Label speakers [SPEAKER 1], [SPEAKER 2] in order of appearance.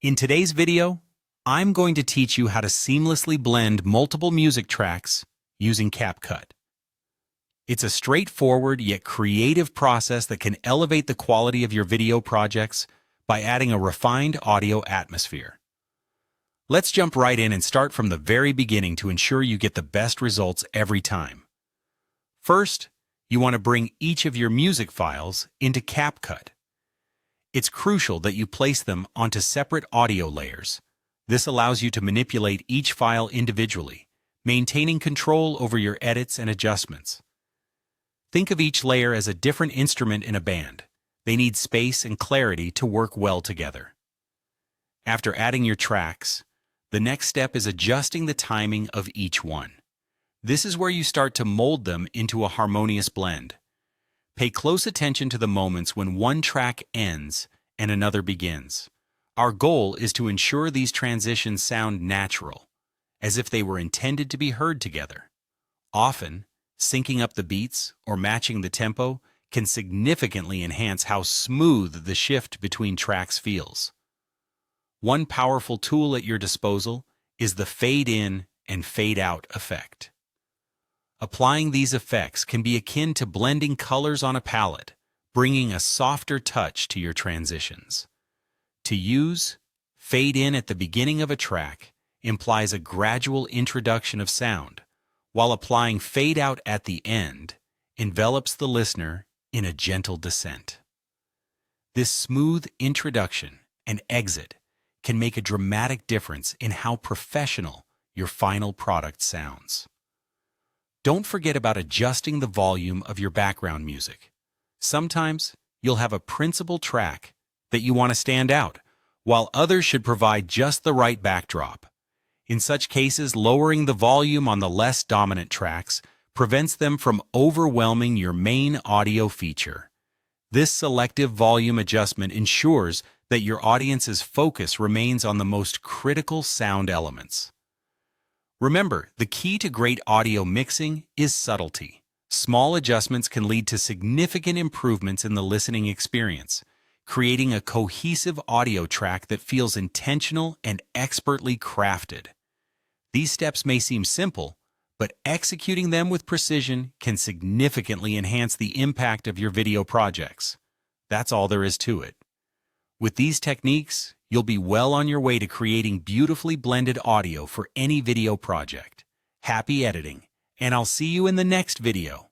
[SPEAKER 1] In today's video, I'm going to teach you how to seamlessly blend multiple music tracks using CapCut. It's a straightforward yet creative process that can elevate the quality of your video projects by adding a refined audio atmosphere. Let's jump right in and start from the very beginning to ensure you get the best results every time. First, you want to bring each of your music files into CapCut. It's crucial that you place them onto separate audio layers. This allows you to manipulate each file individually, maintaining control over your edits and adjustments. Think of each layer as a different instrument in a band. They need space and clarity to work well together. After adding your tracks, the next step is adjusting the timing of each one. This is where you start to mold them into a harmonious blend. Pay close attention to the moments when one track ends and another begins. Our goal is to ensure these transitions sound natural, as if they were intended to be heard together. Often, syncing up the beats or matching the tempo can significantly enhance how smooth the shift between tracks feels. One powerful tool at your disposal is the fade-in and fade-out effect. Applying these effects can be akin to blending colors on a palette, bringing a softer touch to your transitions. To use, fade in at the beginning of a track implies a gradual introduction of sound, while applying fade out at the end envelops the listener in a gentle descent. This smooth introduction and exit can make a dramatic difference in how professional your final product sounds. Don't forget about adjusting the volume of your background music. Sometimes you'll have a principal track that you want to stand out, while others should provide just the right backdrop. In such cases, lowering the volume on the less dominant tracks prevents them from overwhelming your main audio feature. This selective volume adjustment ensures that your audience's focus remains on the most critical sound elements. Remember, the key to great audio mixing is subtlety. Small adjustments can lead to significant improvements in the listening experience, creating a cohesive audio track that feels intentional and expertly crafted. These steps may seem simple, but executing them with precision can significantly enhance the impact of your video projects. That's all there is to it. With these techniques, you'll be well on your way to creating beautifully blended audio for any video project. Happy editing, and I'll see you in the next video.